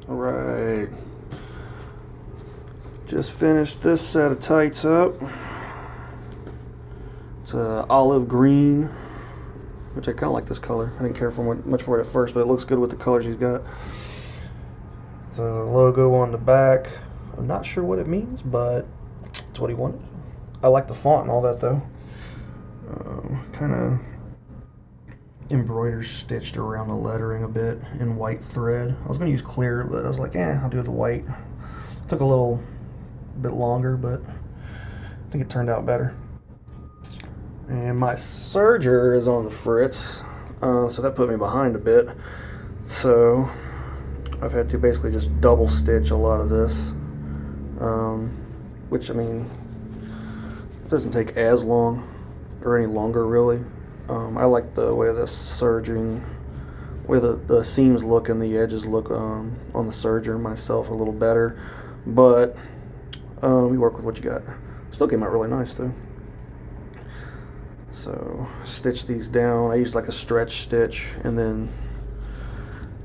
Alright, just finished this set of tights up. It's a olive green, which I kind of like this color. I didn't care much for it at first, but it looks good with the colors he's got. The logo on the back, I'm not sure what it means, but it's what he wanted. I like the font and all that though. Kind of embroidered stitched around the lettering a bit in white thread. I was going to use clear, but I was like, I'll do the white. Took a little bit longer, but I think it turned out better. And my serger is on the fritz, so that put me behind a bit. So I've had to basically just double stitch a lot of this, which, I mean, it doesn't take as long or any longer really. I like the way the serging, where the seams look and the edges look on the serger myself a little better, but you work with what you got. Still came out really nice though. So stitch these down. I used like a stretch stitch and then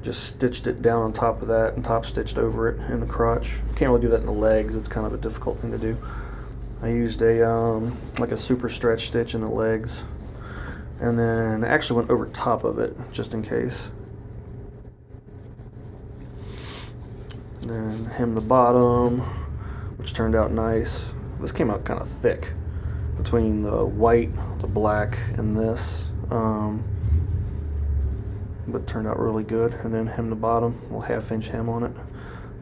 just stitched it down on top of that and top stitched over it in the crotch. Can't really do that in the legs. It's kind of a difficult thing to do. I used a like a super stretch stitch in the legs, and then actually went over top of it just in case. And then hem the bottom, which turned out nice. This came out kind of thick between the white, the black, and this, but turned out really good. And then hem the bottom, a little half-inch hem on it.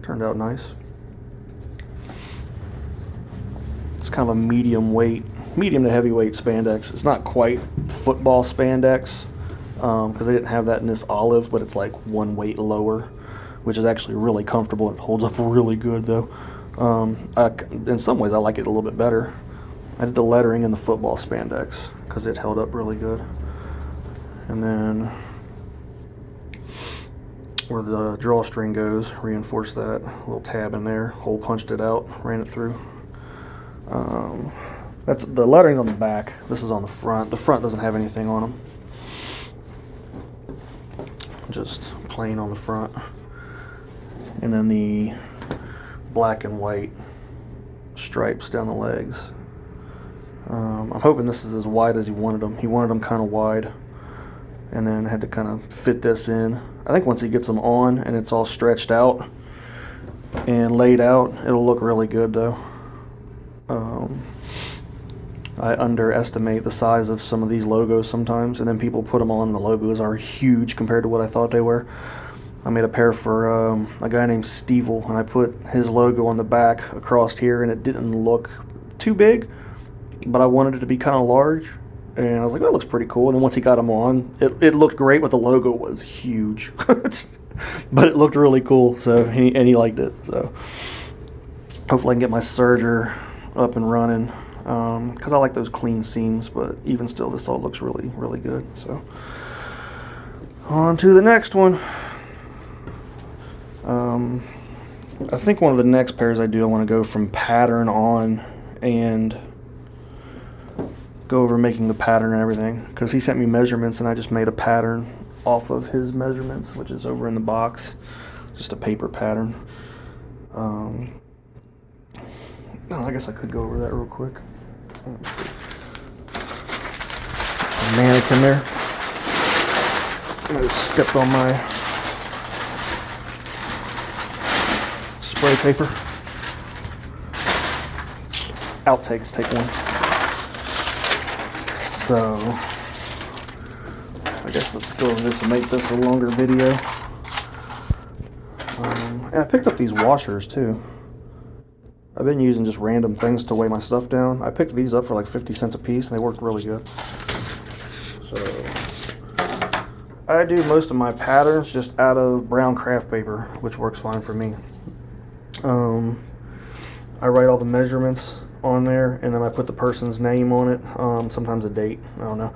Turned out nice. It's kind of a medium to heavyweight spandex. It's not quite football spandex, because they didn't have that in this olive, but it's like one weight lower, which is actually really comfortable. It holds up really good though. In some ways I like it a little bit better. I did the lettering in the football spandex because it held up really good. And then where the drawstring goes, reinforced that, a little tab in there, hole punched it out, ran it through. That's the lettering on the back. This is on the front. The front doesn't have anything on them, just plain on the front. And then the black and white stripes down the legs. I'm hoping this is as wide as he wanted them. He wanted them kind of wide, and then had to kind of fit this in. I think once he gets them on and it's all stretched out and laid out, it'll look really good though. I underestimate the size of some of these logos sometimes, and then people put them on and the logos are huge compared to what I thought they were. I made a pair for a guy named Stevel, and I put his logo on the back across here, and it didn't look too big, but I wanted it to be kind of large, and I was like, that looks pretty cool. And then once he got them on, it looked great, but the logo was huge. But it looked really cool, so he liked it. So hopefully I can get my serger up and running, because I like those clean seams, but even still this all looks really, really good. So on to the next one. I think one of the next pairs I want to go from pattern on and go over making the pattern and everything, because he sent me measurements and I just made a pattern off of his measurements, which is over in the box, just a paper pattern. I guess I could go over that real quick. Let me see. A mannequin there. I just stepped on my spray paper. Outtakes, take one. So I guess let's go over this and make this a longer video. And I picked up these washers too. I've been using just random things to weigh my stuff down. I picked these up for like 50 cents a piece and they worked really good. So I do most of my patterns just out of brown craft paper, which works fine for me. I write all the measurements on there, and then I put the person's name on it, sometimes a date, I don't know.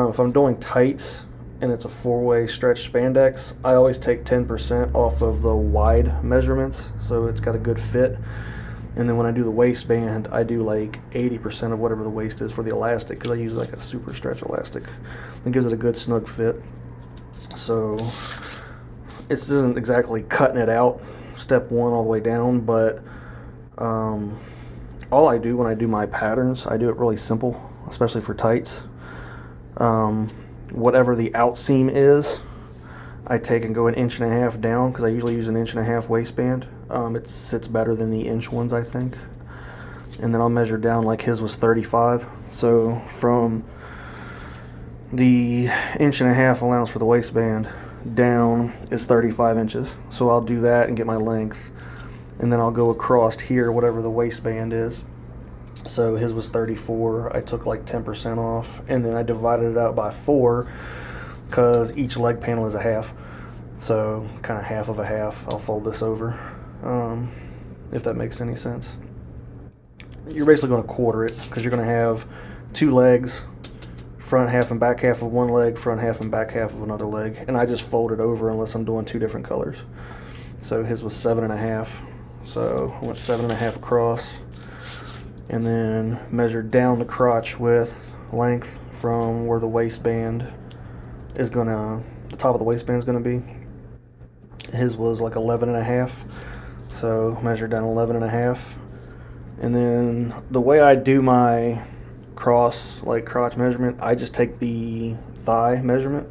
If I'm doing tights and it's a 4-way stretch spandex, I always take 10% off of the wide measurements, so it's got a good fit. And then when I do the waistband, I do like 80% of whatever the waist is for the elastic, because I use like a super stretch elastic. It gives it a good snug fit. So This isn't exactly cutting it out, step one all the way down, but all I do when I do my patterns, I do it really simple, especially for tights. Whatever the out seam is, I take and go 1.5 inches down, because I usually use 1.5 inch waistband. It sits better than the inch ones, I think. And then I'll measure down, like his was 35. So from the 1.5 inch allowance for the waistband down is 35 inches. So I'll do that and get my length. And then I'll go across here, whatever the waistband is. So his was 34. I took like 10% off. And then I divided it out by 4, because each leg panel is a half. So kind of half of a half. I'll fold this over, if that makes any sense. You're basically going to quarter it, because you're going to have 2 legs, front half and back half of one leg, front half and back half of another leg. And I just fold it over unless I'm doing 2 different colors. So his was 7.5. So I went 7.5 across, and then measured down the crotch width, length from where the waistband is gonna, the top of the waistband is gonna be. His was like 11.5. So measured down 11.5. And then the way I do my crotch measurement, I just take the thigh measurement,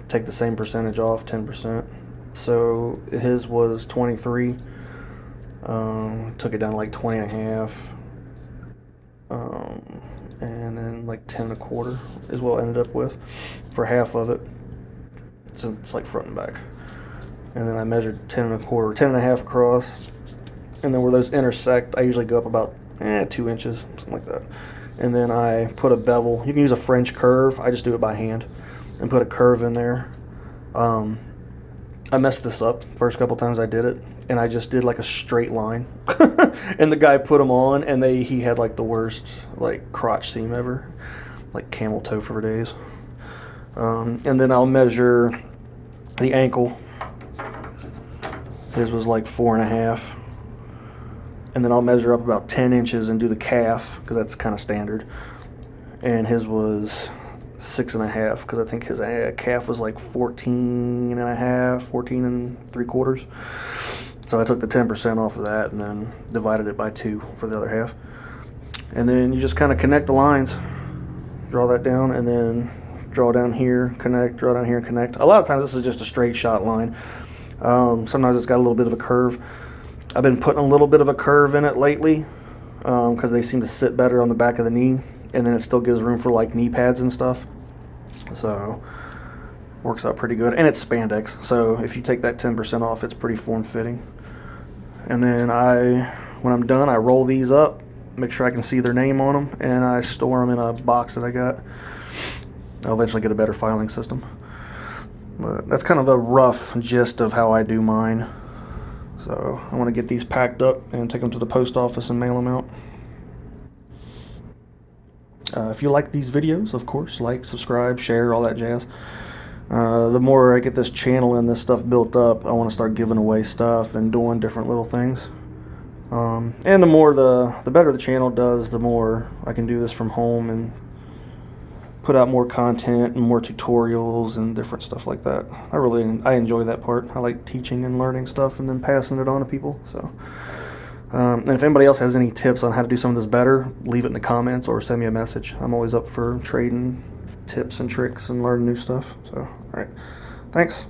take the same percentage off, 10%. So his was 23. Took it down to like 20.5. And then like 10.25 is what I ended up with for half of it, since it's like front and back. And then I measured 10.25, 10.5 across. And then where those intersect, I usually go up about 2 inches, something like that. And then I put a bevel. You can use a French curve. I just do it by hand and put a curve in there. I messed this up first couple times I did it, and I just did like a straight line. And the guy put them on, and he had like the worst like crotch seam ever, like camel toe for days. And then I'll measure the ankle. His was like 4.5. And then I'll measure up about 10 inches and do the calf, because that's kind of standard. And his was 6.5, because I think his calf was like 14.5, 14.75. So I took the 10% off of that and then divided it by 2 for the other half. And then you just kind of connect the lines, draw that down, and then draw down here, connect, draw down here, and connect. A lot of times this is just a straight shot line. Sometimes it's got a little bit of a curve. I've been putting a little bit of a curve in it lately, because they seem to sit better on the back of the knee, and then it still gives room for like knee pads and stuff. So works out pretty good. And it's spandex, so if you take that 10% off, it's pretty form-fitting. And then when I'm done, I roll these up, make sure I can see their name on them, and I store them in a box that I got. I'll eventually get a better filing system. But that's kind of the rough gist of how I do mine. So I want to get these packed up and take them to the post office and mail them out. If you like these videos, of course, like, subscribe, share, all that jazz. The more I get this channel and this stuff built up, I want to start giving away stuff and doing different little things. And the more the better the channel does, the more I can do this from home and put out more content and more tutorials and different stuff like that. I enjoy that part. I like teaching and learning stuff and then passing it on to people. So, and if anybody else has any tips on how to do some of this better, leave it in the comments or send me a message. I'm always up for trading tips and tricks and learning new stuff. So, all right, thanks.